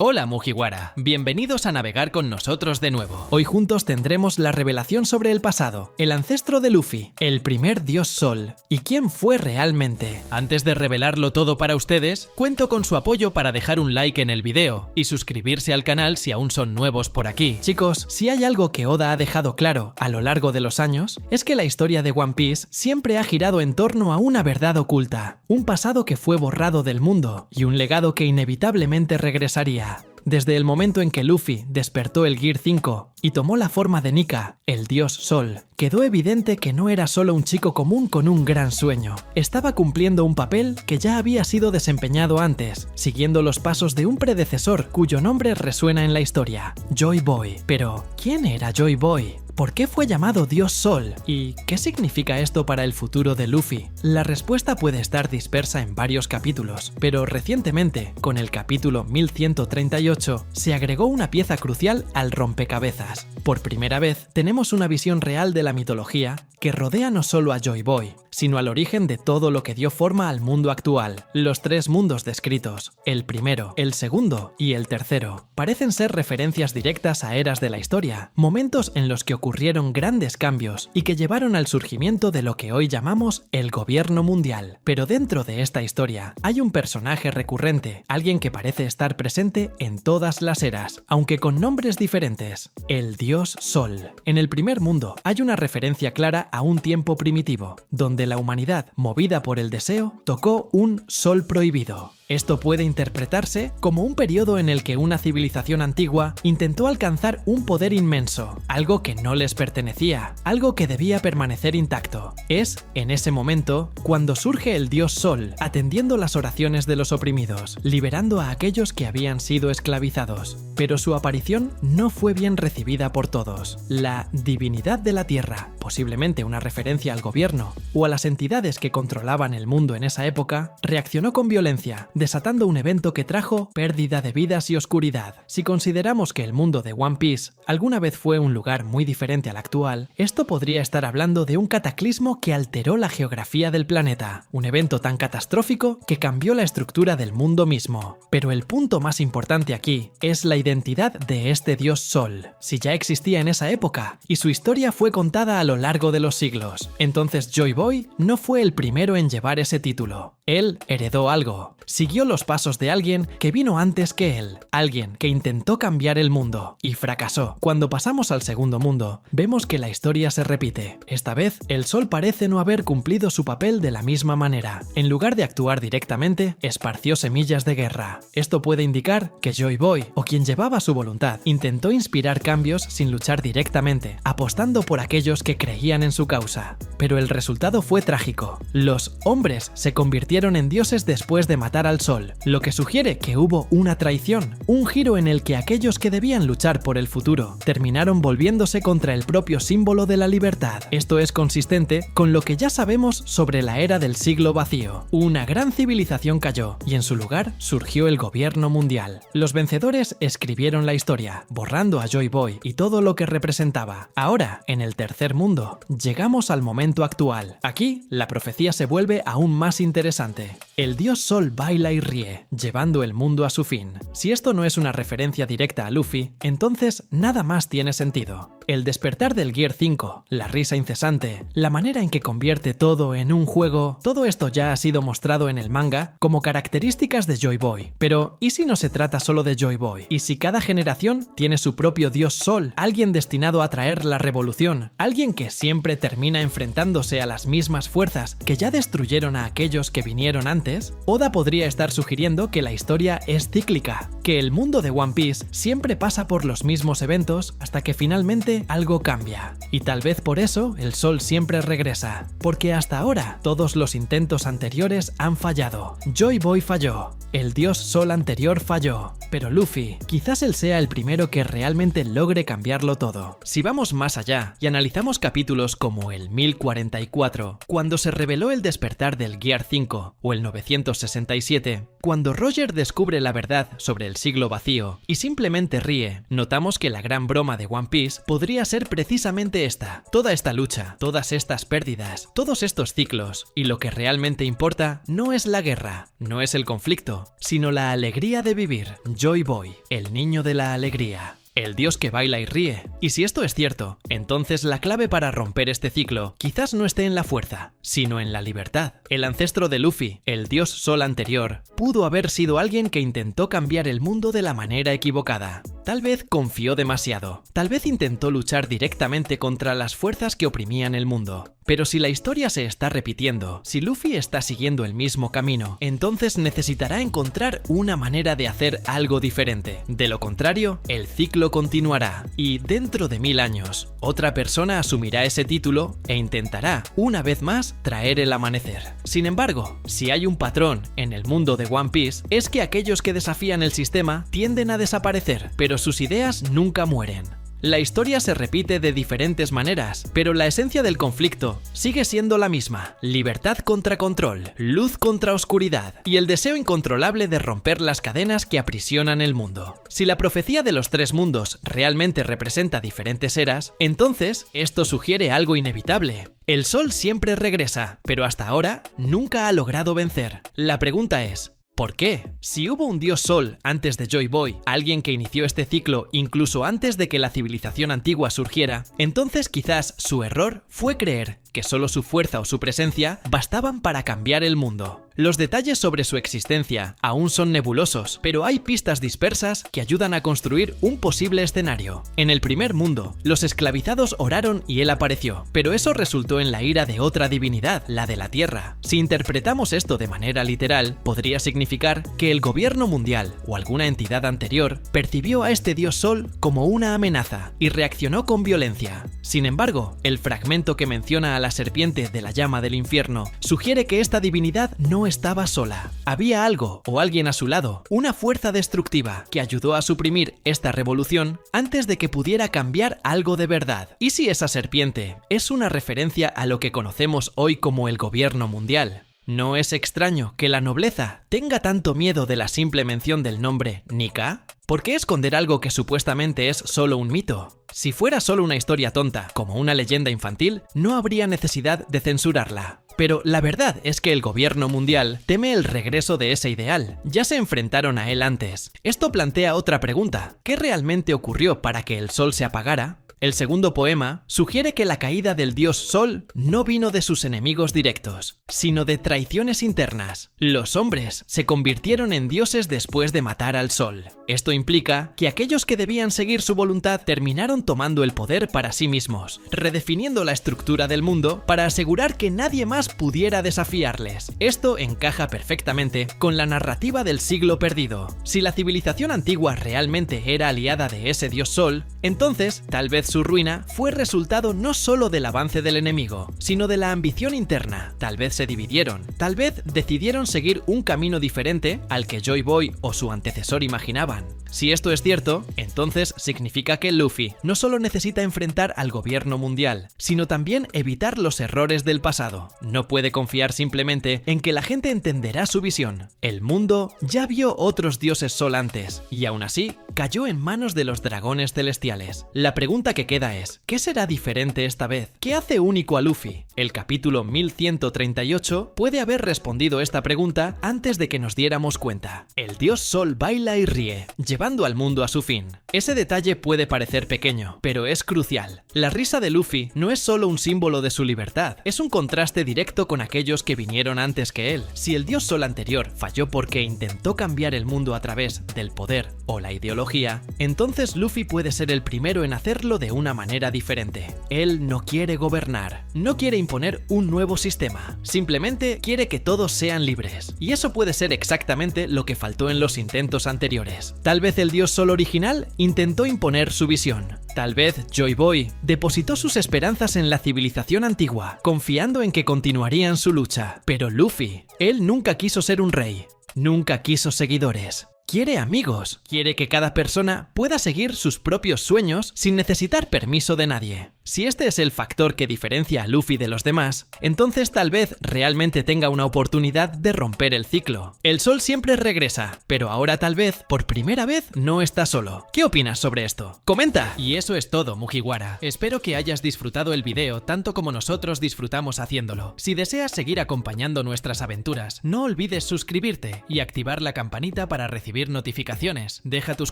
Hola Mugiwara, bienvenidos a navegar con nosotros de nuevo. Hoy juntos tendremos la revelación sobre el pasado, el ancestro de Luffy, el primer dios Sol, y quién fue realmente. Antes de revelarlo todo para ustedes, cuento con su apoyo para dejar un like en el video y suscribirse al canal si aún son nuevos por aquí. Chicos, si hay algo que Oda ha dejado claro a lo largo de los años, es que la historia de One Piece siempre ha girado en torno a una verdad oculta, un pasado que fue borrado del mundo y un legado que inevitablemente regresaría. Desde el momento en que Luffy despertó el Gear 5 y tomó la forma de Nika, el dios Sol, quedó evidente que no era solo un chico común con un gran sueño. Estaba cumpliendo un papel que ya había sido desempeñado antes, siguiendo los pasos de un predecesor cuyo nombre resuena en la historia, Joy Boy. Pero, ¿quién era Joy Boy? ¿Por qué fue llamado Dios Sol? ¿Y qué significa esto para el futuro de Luffy? La respuesta puede estar dispersa en varios capítulos, pero recientemente, con el capítulo 1138, se agregó una pieza crucial al rompecabezas. Por primera vez, tenemos una visión real de la mitología que rodea no solo a Joy Boy, sino al origen de todo lo que dio forma al mundo actual. Los tres mundos descritos, el primero, el segundo y el tercero, parecen ser referencias directas a eras de la historia, momentos en los que ocurrieron grandes cambios y que llevaron al surgimiento de lo que hoy llamamos el gobierno mundial. Pero dentro de esta historia hay un personaje recurrente, alguien que parece estar presente en todas las eras, aunque con nombres diferentes: el dios Sol. En el primer mundo hay una referencia clara a un tiempo primitivo, donde la humanidad, movida por el deseo, tocó un sol prohibido. Esto puede interpretarse como un periodo en el que una civilización antigua intentó alcanzar un poder inmenso, algo que no les pertenecía, algo que debía permanecer intacto. Es, en ese momento, cuando surge el dios Sol, atendiendo las oraciones de los oprimidos, liberando a aquellos que habían sido esclavizados. Pero su aparición no fue bien recibida por todos. La divinidad de la tierra, posiblemente una referencia al gobierno o a las entidades que controlaban el mundo en esa época, reaccionó con violencia, desatando un evento que trajo pérdida de vidas y oscuridad. Si consideramos que el mundo de One Piece alguna vez fue un lugar muy diferente al actual, esto podría estar hablando de un cataclismo que alteró la geografía del planeta, un evento tan catastrófico que cambió la estructura del mundo mismo. Pero el punto más importante aquí es la identidad de este dios Sol. Si ya existía en esa época y su historia fue contada a lo largo de los siglos, entonces Joy Boy no fue el primero en llevar ese título. Él heredó algo. Siguió los pasos de alguien que vino antes que él, alguien que intentó cambiar el mundo y fracasó. Cuando pasamos al segundo mundo, vemos que la historia se repite. Esta vez, el Sol parece no haber cumplido su papel de la misma manera. En lugar de actuar directamente, esparció semillas de guerra. Esto puede indicar que Joy Boy, o quien llevaba su voluntad, intentó inspirar cambios sin luchar directamente, apostando por aquellos que creían en su causa. Pero el resultado fue trágico. Los hombres se convirtieron en dioses después de matar al Sol, lo que sugiere que hubo una traición, un giro en el que aquellos que debían luchar por el futuro terminaron volviéndose contra el propio símbolo de la libertad. Esto es consistente con lo que ya sabemos sobre la era del siglo vacío. Una gran civilización cayó y en su lugar surgió el gobierno mundial. Los vencedores escribieron la historia, borrando a Joy Boy y todo lo que representaba. Ahora, en el tercer mundo, llegamos al momento actual. Aquí, la profecía se vuelve aún más interesante. El dios Sol baila y ríe, llevando el mundo a su fin. Si esto no es una referencia directa a Luffy, entonces nada más tiene sentido. El despertar del Gear 5, la risa incesante, la manera en que convierte todo en un juego, todo esto ya ha sido mostrado en el manga como características de Joy Boy. Pero, ¿y si no se trata solo de Joy Boy? ¿Y si cada generación tiene su propio dios Sol, alguien destinado a traer la revolución, alguien que siempre termina enfrentándose a las mismas fuerzas que ya destruyeron a aquellos que vinieron antes? Oda podría estar sugiriendo que la historia es cíclica, que el mundo de One Piece siempre pasa por los mismos eventos hasta que finalmente algo cambia. Y tal vez por eso el Sol siempre regresa, porque hasta ahora todos los intentos anteriores han fallado. Joy Boy falló, el dios Sol anterior falló, pero Luffy, quizás él sea el primero que realmente logre cambiarlo todo. Si vamos más allá y analizamos capítulos como el 1044, cuando se reveló el despertar del Gear 5, o el 967, Cuando Roger descubre la verdad sobre el siglo vacío y simplemente ríe, notamos que la gran broma de One Piece podría ser precisamente esta. Toda esta lucha, todas estas pérdidas, todos estos ciclos, y lo que realmente importa no es la guerra, no es el conflicto, sino la alegría de vivir. Joy Boy, el niño de la alegría. El dios que baila y ríe. Y si esto es cierto, entonces la clave para romper este ciclo quizás no esté en la fuerza, sino en la libertad. El ancestro de Luffy, el dios Sol anterior, pudo haber sido alguien que intentó cambiar el mundo de la manera equivocada. Tal vez confió demasiado, tal vez intentó luchar directamente contra las fuerzas que oprimían el mundo. Pero si la historia se está repitiendo, si Luffy está siguiendo el mismo camino, entonces necesitará encontrar una manera de hacer algo diferente. De lo contrario, el ciclo continuará y dentro de 1000 años, otra persona asumirá ese título e intentará, una vez más, traer el amanecer. Sin embargo, si hay un patrón en el mundo de One Piece, es que aquellos que desafían el sistema tienden a desaparecer, pero sus ideas nunca mueren. La historia se repite de diferentes maneras, pero la esencia del conflicto sigue siendo la misma: libertad contra control, luz contra oscuridad y el deseo incontrolable de romper las cadenas que aprisionan el mundo. Si la profecía de los 3 mundos realmente representa diferentes eras, entonces esto sugiere algo inevitable. El sol siempre regresa, pero hasta ahora nunca ha logrado vencer. La pregunta es: ¿por qué? Si hubo un dios Sol antes de Joy Boy, alguien que inició este ciclo incluso antes de que la civilización antigua surgiera, entonces quizás su error fue creer que solo su fuerza o su presencia bastaban para cambiar el mundo. Los detalles sobre su existencia aún son nebulosos, pero hay pistas dispersas que ayudan a construir un posible escenario. En el primer mundo, los esclavizados oraron y él apareció, pero eso resultó en la ira de otra divinidad, la de la tierra. Si interpretamos esto de manera literal, podría significar que el gobierno mundial o alguna entidad anterior percibió a este dios Sol como una amenaza y reaccionó con violencia. Sin embargo, el fragmento que menciona a la serpiente de la llama del infierno sugiere que esta divinidad no estaba sola. Había algo o alguien a su lado, una fuerza destructiva que ayudó a suprimir esta revolución antes de que pudiera cambiar algo de verdad. ¿Y si esa serpiente es una referencia a lo que conocemos hoy como el gobierno mundial? ¿No es extraño que la nobleza tenga tanto miedo de la simple mención del nombre Nika? ¿Por qué esconder algo que supuestamente es solo un mito? Si fuera solo una historia tonta, como una leyenda infantil, no habría necesidad de censurarla. Pero la verdad es que el gobierno mundial teme el regreso de ese ideal. Ya se enfrentaron a él antes. Esto plantea otra pregunta: ¿qué realmente ocurrió para que el sol se apagara? El segundo poema sugiere que la caída del dios Sol no vino de sus enemigos directos, sino de traiciones internas. Los hombres se convirtieron en dioses después de matar al Sol. Esto implica que aquellos que debían seguir su voluntad terminaron tomando el poder para sí mismos, redefiniendo la estructura del mundo para asegurar que nadie más pudiera desafiarles. Esto encaja perfectamente con la narrativa del siglo perdido. Si la civilización antigua realmente era aliada de ese dios Sol, entonces tal vez su ruina fue resultado no solo del avance del enemigo, sino de la ambición interna. Tal vez se dividieron, tal vez decidieron seguir un camino diferente al que Joy Boy o su antecesor imaginaban. Si esto es cierto, entonces significa que Luffy no solo necesita enfrentar al gobierno mundial, sino también evitar los errores del pasado. No puede confiar simplemente en que la gente entenderá su visión. El mundo ya vio otros dioses Sol antes, y aún así cayó en manos de los dragones celestiales. La pregunta que queda es: ¿qué será diferente esta vez? ¿Qué hace único a Luffy? El capítulo 1138 puede haber respondido esta pregunta antes de que nos diéramos cuenta. El dios Sol baila y ríe, llevando al mundo a su fin. Ese detalle puede parecer pequeño, pero es crucial. La risa de Luffy no es solo un símbolo de su libertad, es un contraste directo con aquellos que vinieron antes que él. Si el dios Sol anterior falló porque intentó cambiar el mundo a través del poder o la ideología, entonces Luffy puede ser el primero en hacerlo de una manera diferente. Él no quiere gobernar, no quiere imponer un nuevo sistema, simplemente quiere que todos sean libres. Y eso puede ser exactamente lo que faltó en los intentos anteriores. Tal vez el dios Sol original intentó imponer su visión. Tal vez Joy Boy depositó sus esperanzas en la civilización antigua, confiando en que continuarían su lucha. Pero Luffy, él nunca quiso ser un rey, nunca quiso seguidores. Quiere amigos, quiere que cada persona pueda seguir sus propios sueños sin necesitar permiso de nadie. Si este es el factor que diferencia a Luffy de los demás, entonces tal vez realmente tenga una oportunidad de romper el ciclo. El sol siempre regresa, pero ahora tal vez, por primera vez, no está solo. ¿Qué opinas sobre esto? ¡Comenta! Y eso es todo, Mugiwara. Espero que hayas disfrutado el video tanto como nosotros disfrutamos haciéndolo. Si deseas seguir acompañando nuestras aventuras, no olvides suscribirte y activar la campanita para recibir notificaciones. Deja tus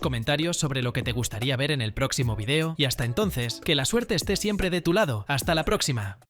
comentarios sobre lo que te gustaría ver en el próximo video y hasta entonces, que la suerte esté siempre de tu lado. ¡Hasta la próxima!